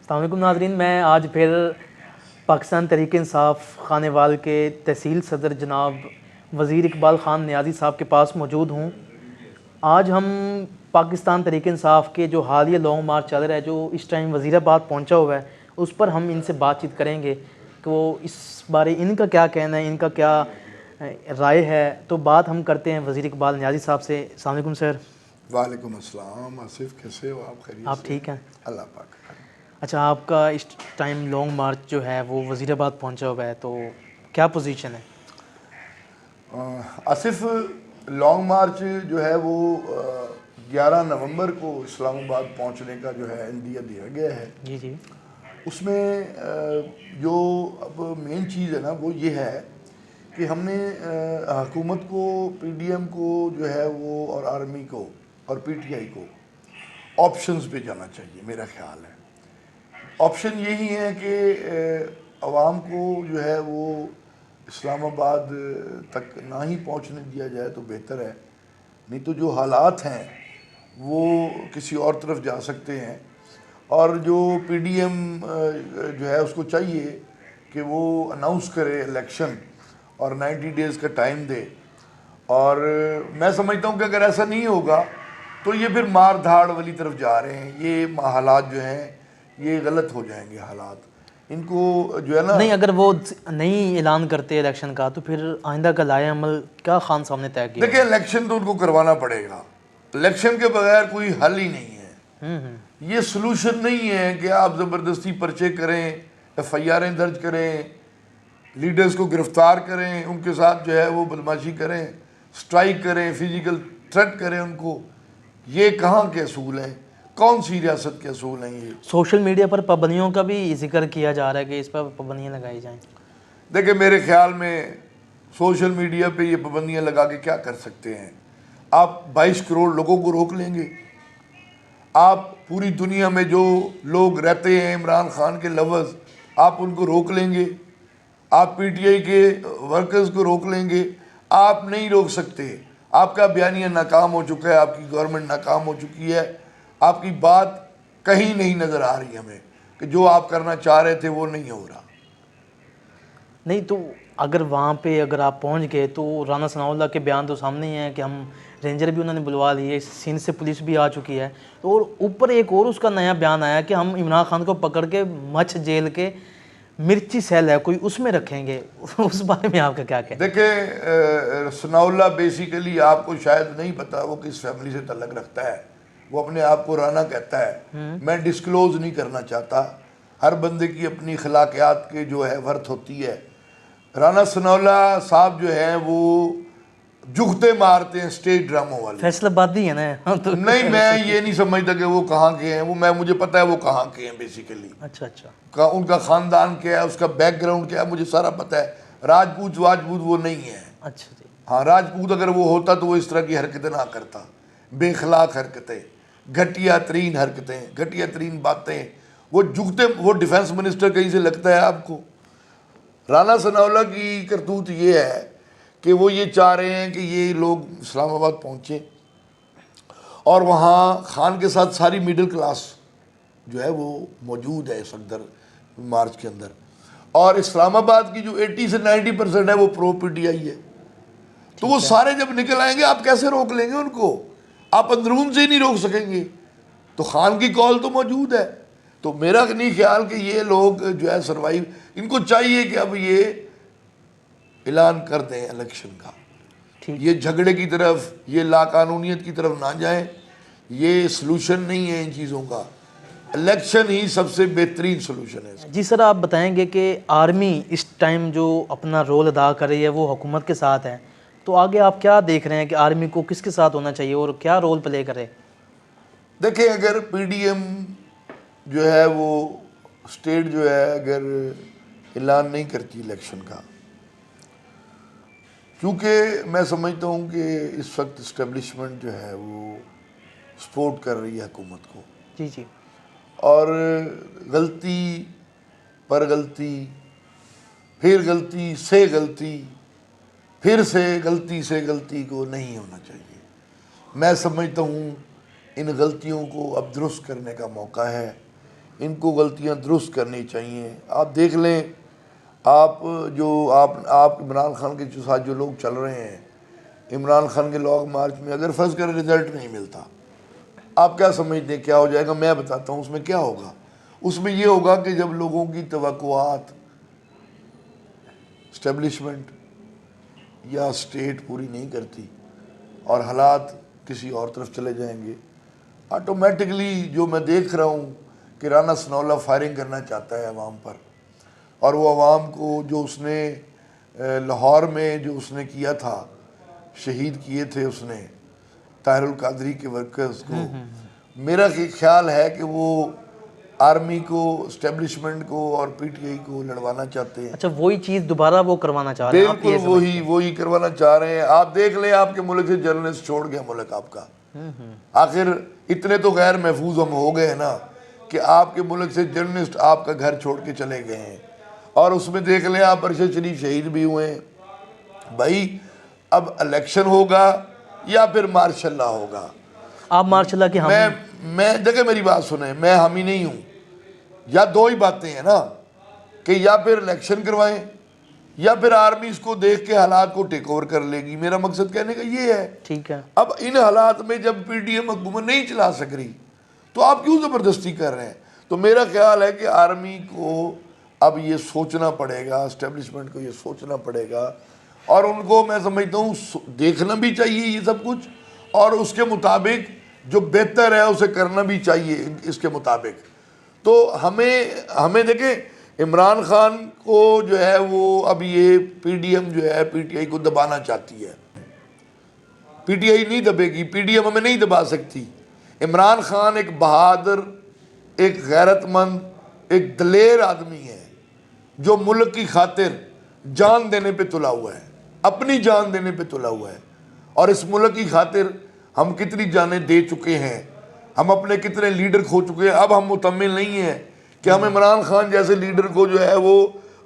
السلام علیکم ناظرین، میں آج پھر پاکستان تحریک انصاف خانیوال کے تحصیل صدر جناب وزیر اقبال خان نیازی صاحب کے پاس موجود ہوں۔ آج ہم پاکستان تحریک انصاف کے جو حالیہ لانگ مارچ چل رہا ہے، جو اس ٹائم وزیر آباد پہنچا ہوا ہے، اس پر ہم ان سے بات چیت کریں گے کہ وہ اس بارے ان کا کیا کہنا ہے، ان کا کیا رائے ہے۔ تو بات ہم کرتے ہیں وزیر اقبال نیازی صاحب سے۔ السلام علیکم سر۔ وعلیکم السلام آصف، کیسے ہو آپ؟ خیریت سے؟ آپ ٹھیک ہیں؟ اللہ پاک۔ اچھا، آپ کا اس ٹائم لانگ مارچ جو ہے وہ وزیر آباد پہنچا ہوا ہے، تو کیا پوزیشن ہے؟ آصف، لانگ مارچ جو ہے وہ 11 نومبر کو اسلام آباد پہنچنے کا جو ہے عندیہ دیا گیا ہے۔ جی جی۔ اس میں جو اب مین چیز ہے نا وہ یہ ہے کہ ہم نے حکومت کو، پی ڈی ایم کو جو ہے وہ، اور آرمی کو اور پی ٹی آئی کو آپشنز پہ جانا چاہیے، میرا خیال ہے۔ آپشن یہی ہے کہ عوام کو جو ہے وہ اسلام آباد تک نہ ہی پہنچنے دیا جائے تو بہتر ہے، نہیں تو جو حالات ہیں وہ کسی اور طرف جا سکتے ہیں۔ اور جو پی ڈی ایم جو ہے اس کو چاہیے کہ وہ اناؤنس کرے الیکشن اور 90 ڈیز کا ٹائم دے۔ اور میں سمجھتا ہوں کہ اگر ایسا نہیں ہوگا تو یہ پھر مار دھاڑ والی طرف جا رہے ہیں۔ یہ حالات جو ہیں یہ غلط ہو جائیں گے حالات، ان کو جو ہے نا۔ نہیں، اگر وہ نہیں اعلان کرتے الیکشن کا تو پھر آئندہ کا لائحہ عمل کیا خان صاحب نے طے کیا؟ دیکھیں، الیکشن تو ان کو کروانا پڑے گا، الیکشن کے بغیر کوئی حل ہی نہیں ہے۔ یہ سلوشن نہیں ہے کہ آپ زبردستی پرچے کریں، ایف آئی آریں درج کریں، لیڈرز کو گرفتار کریں، ان کے ساتھ جو ہے وہ بدماشی کریں، سٹرائک کریں، فزیکل تھریٹ کریں ان کو۔ یہ کہاں کے اصول ہیں؟ کون سی ریاست کے اصول ہیں یہ؟ سوشل میڈیا پر پابندیوں کا بھی ذکر کیا جا رہا ہے کہ اس پر پابندیاں لگائی جائیں۔ دیکھیں، میرے خیال میں سوشل میڈیا پہ یہ پابندیاں لگا کے کیا کر سکتے ہیں؟ آپ 22 کروڑ لوگوں کو روک لیں گے؟ آپ پوری دنیا میں جو لوگ رہتے ہیں عمران خان کے لورز، آپ ان کو روک لیں گے؟ آپ پی ٹی آئی کے ورکرز کو روک لیں گے؟ آپ نہیں روک سکتے۔ آپ کا بیانیہ ناکام ہو چکا ہے، آپ کی گورنمنٹ ناکام ہو چکی ہے، آپ کی بات کہیں نہیں نظر آ رہی ہمیں کہ جو آپ کرنا چاہ رہے تھے وہ نہیں ہو رہا۔ نہیں تو اگر وہاں پہ اگر آپ پہنچ گئے تو رانا ثناء اللہ کے بیان تو سامنے ہی ہیں کہ ہم رینجر بھی انہوں نے بلوا لیے، سندھ سے پولیس بھی آ چکی ہے، اور اوپر ایک اور اس کا نیا بیان آیا کہ ہم عمران خان کو پکڑ کے مچھ جیل کے مرچی سیل ہے کوئی اس میں رکھیں گے۔ اس بارے میں آپ کا کیا کہنا ہے؟ دیکھیں، ثناء اللہ بیسیکلی آپ کو شاید نہیں پتا وہ کس فیملی سے تعلق رکھتا ہے۔ وہ اپنے آپ کو رانا کہتا ہے، میں ڈسکلوز نہیں کرنا چاہتا۔ ہر بندے کی اپنی اخلاقیات کے جو ہے ورث ہوتی ہے۔ رانا ثناء اللہ صاحب جو ہیں وہ جگتے مارتے ہیں اسٹیج ڈراموں والے۔ فیصلہ بادی ہے نا؟ نہیں، میں یہ نہیں سمجھتا کہ وہ کہاں کے ہیں، وہ مجھے پتا ہے وہ کہاں کے ہیں بیسیکلی۔ اچھا اچھا، ان کا خاندان کیا ہے، اس کا بیک گراؤنڈ کیا ہے، مجھے سارا پتا ہے۔ راجپوت وہ نہیں ہے۔ اچھا جی۔ ہاں، راجپوت اگر وہ ہوتا تو وہ اس طرح کی حرکتیں نہ کرتا۔ بے اخلاق حرکتیں، گھٹیا ترین حرکتیں، گھٹیا ترین باتیں، وہ جگتے۔ وہ ڈیفنس منسٹر کہیں سے لگتا ہے آپ کو؟ رانا ثناء اللہ کی کرتوت یہ ہے کہ وہ یہ چاہ رہے ہیں کہ یہ لوگ اسلام آباد پہنچیں اور وہاں خان کے ساتھ ساری میڈل کلاس جو ہے وہ موجود ہے اس اندر مارچ کے اندر، اور اسلام آباد کی جو 80 سے 90% ہے وہ پرو پی ٹی آئی ہے۔ تو وہ سارے جب نکل آئیں گے آپ کیسے روک لیں گے ان کو؟ آپ اندرون سے ہی نہیں روک سکیں گے۔ تو خان کی کال تو موجود ہے۔ تو میرا نہیں خیال کہ یہ لوگ جو ہے سروائیو، ان کو چاہیے کہ اب یہ اعلان کر دیں الیکشن کا۔ یہ جھگڑے کی طرف، یہ لاقانونیت کی طرف نہ جائیں، یہ سلوشن نہیں ہے ان چیزوں کا۔ الیکشن ہی سب سے بہترین سلوشن ہے۔ جی سر، آپ بتائیں گے کہ آرمی اس ٹائم جو اپنا رول ادا کر رہی ہے وہ حکومت کے ساتھ ہے، تو آگے آپ کیا دیکھ رہے ہیں کہ آرمی کو کس کے ساتھ ہونا چاہیے اور کیا رول پلے کرے؟ دیکھیں، اگر پی ڈی ایم جو ہے وہ اسٹیٹ جو ہے اگر اعلان نہیں کرتی الیکشن کا، کیونکہ میں سمجھتا ہوں کہ اس وقت اسٹیبلشمنٹ جو ہے وہ سپورٹ کر رہی ہے حکومت کو، جی جی، اور غلطی پر غلطی، پھر غلطی سے غلطی، پھر سے غلطی کو نہیں ہونا چاہیے۔ میں سمجھتا ہوں ان غلطیوں کو اب درست کرنے کا موقع ہے۔ ان کو غلطیاں درست کرنی چاہیے. آپ دیکھ لیں آپ عمران خان کے ساتھ جو لوگ چل رہے ہیں, عمران خان کے لانگ مارچ میں اگر فرض کریں رزلٹ نہیں ملتا, آپ کیا سمجھتے ہیں کیا ہو جائے گا؟ میں بتاتا ہوں اس میں کیا ہوگا. اس میں یہ ہوگا کہ جب لوگوں کی توقعات اسٹیبلشمنٹ یا اسٹیٹ پوری نہیں کرتی اور حالات کسی اور طرف چلے جائیں گے, آٹومیٹکلی جو میں دیکھ رہا ہوں کہ رانا ثناءاللہ فائرنگ کرنا چاہتا ہے عوام پر, اور وہ عوام کو جو اس نے لاہور میں جو اس نے کیا تھا, شہید کیے تھے اس نے طاہر القادری کے ورکرز کو, میرا خیال ہے کہ وہ آرمی کو, اسٹیبلشمنٹ کو اور پی ٹی آئی کو لڑوانا چاہتے ہیں. اچھا وہی چیز دوبارہ وہ کروانا چاہ رہے ہیں؟ بالکل وہی کروانا چاہ رہے ہیں. آپ دیکھ لیں آپ کے ملک سے جرنلسٹ چھوڑ گیا ملک آپ کا. آخر اتنے تو غیر محفوظ ہم ہو گئے نا کہ آپ کے ملک سے جرنلسٹ آپ کا گھر چھوڑ کے چلے گئے ہیں, اور اس میں دیکھ لیں آپ ارشد شریف شہید بھی ہوئے ہیں. بھائی اب الیکشن ہوگا یا پھر مارشل لا ہوگا. آپ مارشل لا کی میں دیکھیں میری بات سنیں, میں حامی نہیں ہوں. یا دو ہی باتیں ہیں نا کہ یا پھر الیکشن کروائیں یا پھر آرمی اس کو دیکھ کے حالات کو ٹیک اوور کر لے گی. میرا مقصد کہنے کا یہ ہے. ٹھیک ہے. اب ان حالات میں جب پی ٹی ایم حکومت نہیں چلا سک رہی تو آپ کیوں زبردستی کر رہے ہیں؟ تو میرا خیال ہے کہ آرمی کو اب یہ سوچنا پڑے گا, اسٹیبلشمنٹ کو یہ سوچنا پڑے گا, اور ان کو میں سمجھتا ہوں دیکھنا بھی چاہیے یہ سب کچھ, اور اس کے مطابق جو بہتر ہے اسے کرنا بھی چاہیے اس کے مطابق. تو ہمیں دیکھیں عمران خان کو جو ہے وہ اب یہ پی ڈی ایم جو ہے پی ٹی آئی کو دبانا چاہتی ہے. پی ٹی آئی نہیں دبے گی, پی ڈی ایم ہمیں نہیں دبا سکتی. عمران خان ایک بہادر, ایک غیرت مند, ایک دلیر آدمی ہے جو ملک کی خاطر جان دینے پہ تلا ہوا ہے, اپنی جان دینے پہ تلا ہوا ہے. اور اس ملک کی خاطر ہم کتنی جانیں دے چکے ہیں, ہم اپنے کتنے لیڈر کھو چکے ہیں. اب ہم مطمئن نہیں ہیں کہ ہم عمران خان جیسے لیڈر کو جو ہے وہ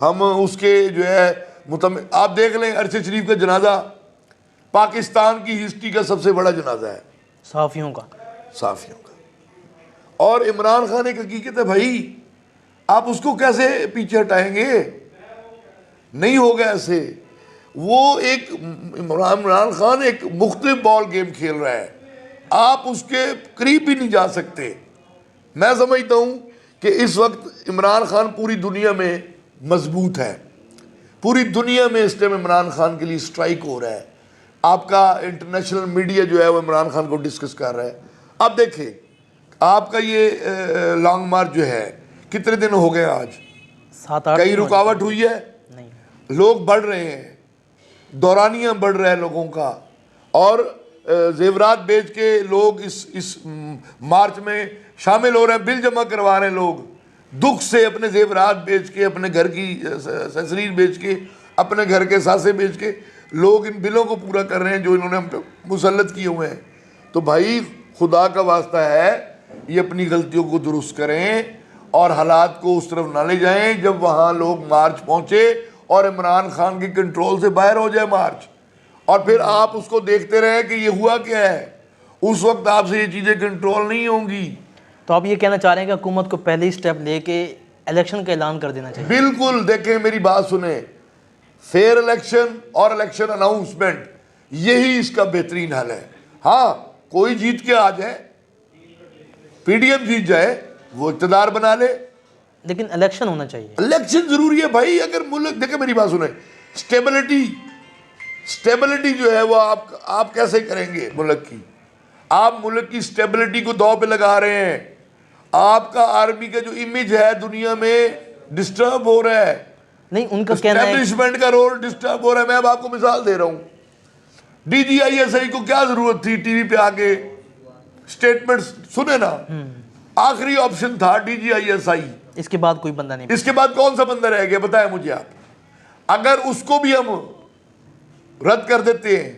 ہم اس کے جو ہے مطمئن. آپ دیکھ لیں ارشد شریف کا جنازہ پاکستان کی ہسٹری کا سب سے بڑا جنازہ ہے, صحافیوں کا. اور عمران خان ایک حقیقت ہے بھائی, آپ اس کو کیسے پیچھے ہٹائیں گے؟ نہیں ہوگا ایسے. وہ ایک عمران خان ایک مختلف بال گیم کھیل رہا ہے, آپ اس کے قریب بھی نہیں جا سکتے. میں سمجھتا ہوں کہ اس وقت عمران خان پوری دنیا میں مضبوط ہے, پوری دنیا میں اس ٹائم عمران خان کے لیے سٹرائک ہو رہا ہے. آپ کا انٹرنیشنل میڈیا جو ہے وہ عمران خان کو ڈسکس کر رہا ہے. اب دیکھیں آپ کا یہ لانگ مارچ جو ہے کتنے دن ہو گئے آج؟ 7-8 کئی رکاوٹ ہوئی ہے؟ نہیں. لوگ بڑھ رہے ہیں, دورانیہ بڑھ رہا ہے لوگوں کا, اور زیورات بیچ کے لوگ اس مارچ میں شامل ہو رہے ہیں, بل جمع کروا رہے ہیں لوگ دکھ سے, اپنے زیورات بیچ کے, اپنے گھر کی ایسیسریز بیچ کے, اپنے گھر کے ساسے بیچ کے لوگ ان بلوں کو پورا کر رہے ہیں جو انہوں نے ہم پہ مسلط کیے ہوئے ہیں. تو بھائی خدا کا واسطہ ہے یہ اپنی غلطیوں کو درست کریں اور حالات کو اس طرف نہ لے جائیں جب وہاں لوگ مارچ پہنچے اور عمران خان کی کنٹرول سے باہر ہو جائے مارچ, اور پھر آپ اس کو دیکھتے رہیں کہ یہ ہوا کیا ہے. اس وقت آپ سے یہ چیزیں کنٹرول نہیں ہوں گی. تو آپ یہ کہنا چاہ رہے ہیں کہ حکومت کو پہلے ہی سٹیپ لے کے الیکشن کا اعلان کر دینا چاہیے؟ بالکل. دیکھیں میری بات سنیں, فیئر الیکشن اور الیکشن اناؤنسمنٹ یہی اس کا بہترین حل ہے. ہاں کوئی جیت کے آ جائے, پی ڈی ایم جیت جائے, وہ اقتدار بنا لے, لیکن الیکشن ہونا چاہیے. الیکشن ضروری ہے بھائی. اگر ملک, دیکھیں میری بات سنیں, سٹیبلٹی جو ہے وہ آپ کیسے کریں گے ملک کی؟ آپ ملک کی سٹیبلٹی کو داؤ پہ لگا رہے ہیں. آپ کا آرمی کا جو امیج ہے دنیا میں ڈسٹرب ہو رہا ہے, نہیں ان کا کہنا ہے اسٹیبلشمنٹ کا رول ڈسٹرب ہو رہا ہے. میں اب آپ کو مثال دے رہا ہوں, D G I S I کو کیا ضرورت تھی ٹی وی پہ آ کے اسٹیٹمنٹ سنے نا؟ آخری آپشن تھا D G I S I. اس کے بعد کوئی بندہ نہیں. اس کے بعد کون سا بندہ رہ گیا بتائیں مجھے آپ؟ اگر اس کو بھی ہم رد کر دیتے ہیں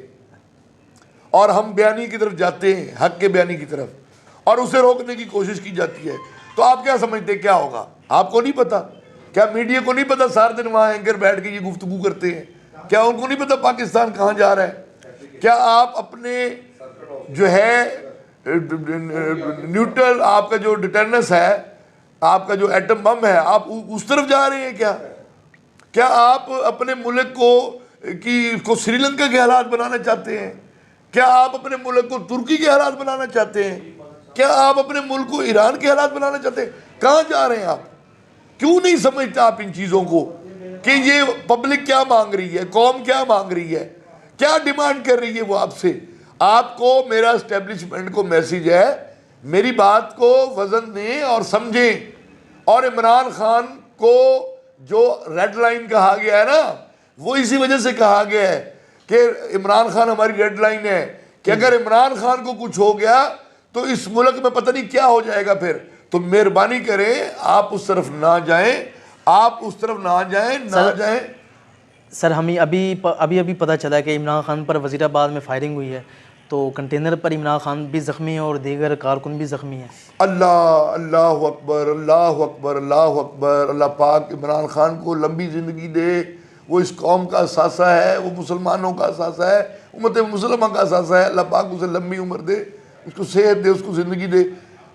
اور ہم بیانی کی طرف جاتے ہیں, حق کے بیانی کی طرف, اور اسے روکنے کی کوشش کی جاتی ہے, تو آپ کیا سمجھتے ہیں کیا ہوگا؟ آپ کو نہیں پتا کیا؟ میڈیا کو نہیں پتا سارے دن وہاں اینکر بیٹھ کے یہ گفتگو کرتے ہیں؟ کیا ان کو نہیں پتا پاکستان کہاں جا رہا ہے؟ کیا آپ اپنے جو ہے نیوٹرل آپ کا جو ڈیٹرنس ہے آپ کا جو ایٹم بم ہے آپ اس طرف جا رہے ہیں کیا آپ اپنے ملک کو سری لنکا کے حالات بنانا چاہتے ہیں؟ کیا آپ اپنے ملک کو ترکی کے حالات بنانا چاہتے ہیں؟ کیا آپ اپنے ملک کو ایران کے حالات بنانا چاہتے ہیں؟ کہاں جا رہے ہیں آپ؟ کیوں نہیں سمجھتے آپ ان چیزوں کو کہ یہ پبلک کیا مانگ رہی ہے، قوم کیا مانگ رہی ہے، کیا ڈیمانڈ کر رہی ہے وہ آپ سے؟ آپ کو میرا اسٹیبلشمنٹ کو میسیج ہے، میری بات کو وزن دیں اور سمجھیں. اور عمران خان کو جو ریڈ لائن کہا گیا ہے نا، وہ اسی وجہ سے کہا گیا ہے کہ عمران خان ہماری ریڈ لائن ہے، کہ اگر عمران خان کو کچھ ہو گیا تو اس ملک میں پتہ نہیں کیا ہو جائے گا پھر. تو مہربانی کریں آپ اس طرف نہ جائیں، آپ اس طرف نہ جائیں. سر ہمیں ابھی پتہ چلا کہ عمران خان پر وزیر آباد میں فائرنگ ہوئی ہے، تو کنٹینر پر عمران خان بھی زخمی ہیں اور دیگر کارکن بھی زخمی ہیں. اللہ اکبر، اللہ اکبر، اللہ اکبر. اللہ پاک عمران خان کو لمبی زندگی دے. وہ اس قوم کا اثاثہ ہے، وہ مسلمانوں کا اثاثہ ہے، امت مسلمہ کا اثاثہ ہے. اللہ پاک اسے لمبی عمر دے، اس کو صحت دے، اس کو زندگی دے.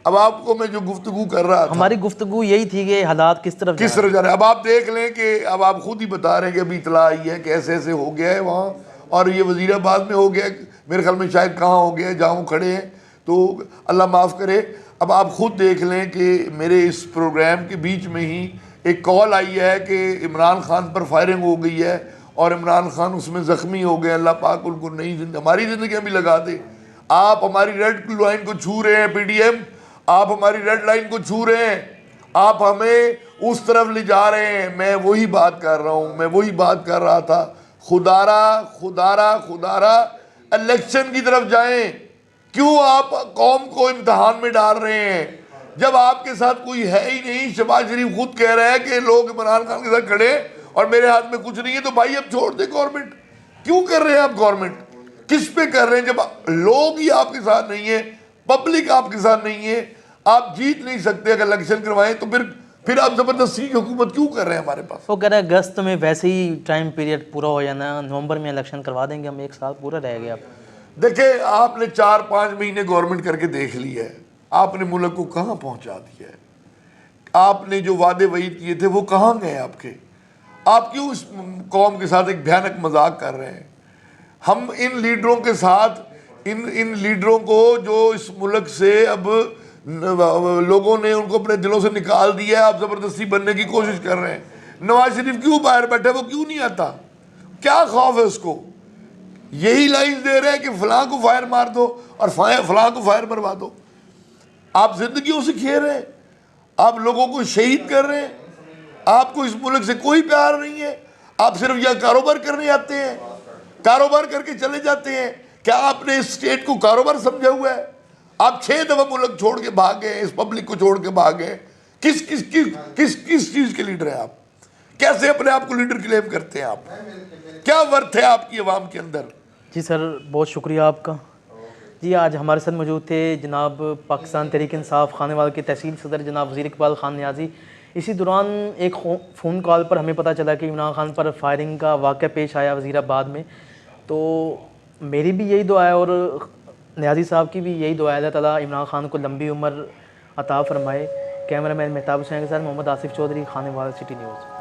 اب آپ کو میں جو گفتگو کر رہا تھا، ہماری گفتگو یہی تھی کہ حالات کس طرف جا رہے ہیں. اب آپ دیکھ لیں کہ اب آپ خود ہی بتا رہے ہیں کہ ابھی اطلاع آئی ہے کہ ایسے ایسے ہو گیا ہے وہاں، اور یہ وزیر آباد میں ہو گیا، میرے خیال میں شاید کہاں ہو گیا جہاں وہ کھڑے ہیں. تو اللہ معاف کرے. اب آپ خود دیکھ لیں کہ میرے اس پروگرام کے بیچ میں ہی ایک کال آئی ہے کہ عمران خان پر فائرنگ ہو گئی ہے اور عمران خان اس میں زخمی ہو گئے. اللہ پاک ان کو نئی ہماری زندگیاں بھی لگا دے. آپ ہماری ریڈ لائن کو چھو رہے ہیں پی ڈی ایم، آپ ہماری ریڈ لائن کو چھو رہے ہیں، آپ ہمیں اس طرف لے جا رہے ہیں. میں وہی بات کر رہا ہوں، میں وہی بات کر رہا تھا. خدارا الیکشن کی طرف جائیں. کیوں آپ قوم کو امتحان میں ڈال رہے ہیں جب آپ کے ساتھ کوئی ہے ہی نہیں؟ شہباز شریف خود کہہ رہا ہے کہ لوگ عمران خان کے ساتھ کھڑے اور میرے ہاتھ میں کچھ نہیں ہے. تو بھائی اب چھوڑ دیں گورنمنٹ. کیوں کر رہے ہیں آپ گورنمنٹ؟ کس پہ کر رہے ہیں جب لوگ ہی آپ کے ساتھ نہیں ہیں، پبلک آپ کے ساتھ نہیں ہے؟ آپ جیت نہیں سکتے اگر الیکشن کروائیں تو پھر آپ زبردستی کی حکومت کیوں کر رہے ہیں ہمارے پاس؟ وہ کہہ رہے ہیں اگست میں ویسے ہی ٹائم پیریڈ پورا ہو جانا، نومبر میں الیکشن کروا دیں گے ہم، 1 سال پورا رہ گیا. دیکھیں آپ نے 4-5 مہینے گورنمنٹ کر کے دیکھ لی ہے، آپ نے ملک کو کہاں پہنچا دیا ہے؟ آپ نے جو وعدے وعید کیے تھے وہ کہاں گئے آپ کے؟ آپ کیوں اس قوم کے ساتھ ایک بھیانک مذاق کر رہے ہیں؟ ہم ان لیڈروں کے ساتھ، ان لیڈروں کو جو اس ملک سے اب لوگوں نے ان کو اپنے دلوں سے نکال دیا ہے، آپ زبردستی بننے کی کوشش کر رہے ہیں. نواز شریف کیوں باہر بیٹھا ہے؟ وہ کیوں نہیں آتا؟ کیا خوف ہے اس کو؟ یہی لائنز دے رہے ہیں کہ فلاں کو فائر مار دو اور فلاں کو فائر مروا دو. آپ زندگیوں سے کھیل رہے ہیں، آپ لوگوں کو شہید کر رہے ہیں. آپ کو اس ملک سے کوئی پیار نہیں ہے، آپ صرف یہاں کاروبار کرنے آتے ہیں، کاروبار کر کے چلے جاتے ہیں. کیا آپ نے اس اسٹیٹ کو کاروبار سمجھا ہوا ہے؟ آپ 6 دفعہ ملک چھوڑ کے بھاگ گئے، اس پبلک کو چھوڑ کے بھاگ گئے. کس چیز کے لیڈر ہیں آپ؟ کیسے اپنے آپ کو لیڈر کلیم کرتے ہیں آپ؟ کیا ورتھ ہے آپ کی عوام کے اندر؟ جی سر بہت شکریہ آپ کا. جی آج ہمارے ساتھ موجود تھے جناب پاکستان تحریک انصاف خانیوال کے تحصیل صدر جناب وزیر اقبال خان نیازی. اسی دوران ایک فون کال پر ہمیں پتہ چلا کہ عمران خان پر فائرنگ کا واقعہ پیش آیا وزیر آباد میں. تو میری بھی یہی دعا ہے اور نیازی صاحب کی بھی یہی دعا ہے، اللہ تعالیٰ عمران خان کو لمبی عمر عطا فرمائے. کیمرہ مین مہتاب حسین کے ساتھ محمد آصف چودھری، خانیوال سٹی نیوز.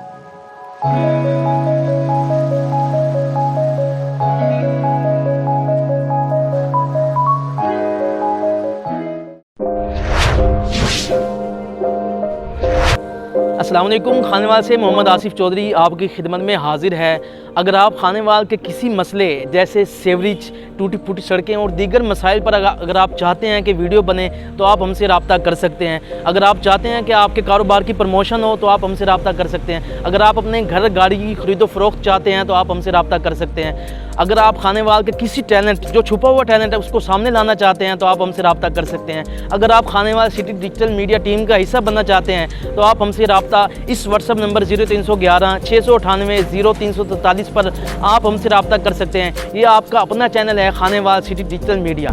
السلام علیکم. خانیوال سے محمد آصف چودھری آپ کی خدمت میں حاضر ہے. اگر آپ خانیوال کے کسی مسئلے جیسے سیوریج، ٹوٹی پھوٹی سڑکیں اور دیگر مسائل پر اگر آپ چاہتے ہیں کہ ویڈیو بنے تو آپ ہم سے رابطہ کر سکتے ہیں. اگر آپ چاہتے ہیں کہ آپ کے کاروبار کی پروموشن ہو تو آپ ہم سے رابطہ کر سکتے ہیں. اگر آپ اپنے گھر گاڑی کی خرید و فروخت چاہتے ہیں تو آپ ہم سے رابطہ کر سکتے ہیں. اگر آپ خانیوال کے کسی ٹیلنٹ جو چھپا ہوا ٹیلنٹ ہے اس کو سامنے لانا چاہتے ہیں تو آپ ہم سے رابطہ کر سکتے ہیں. اگر آپ Khanewal city digital media team کا حصہ بننا چاہتے ہیں تو آپ ہم سے رابطہ اس واٹس ایپ نمبر 0311 698 0343 پر آپ ہم سے رابطہ کر سکتے ہیں. یہ آپ کا اپنا چینل ہے خانیوال سٹی ڈیجیٹل میڈیا.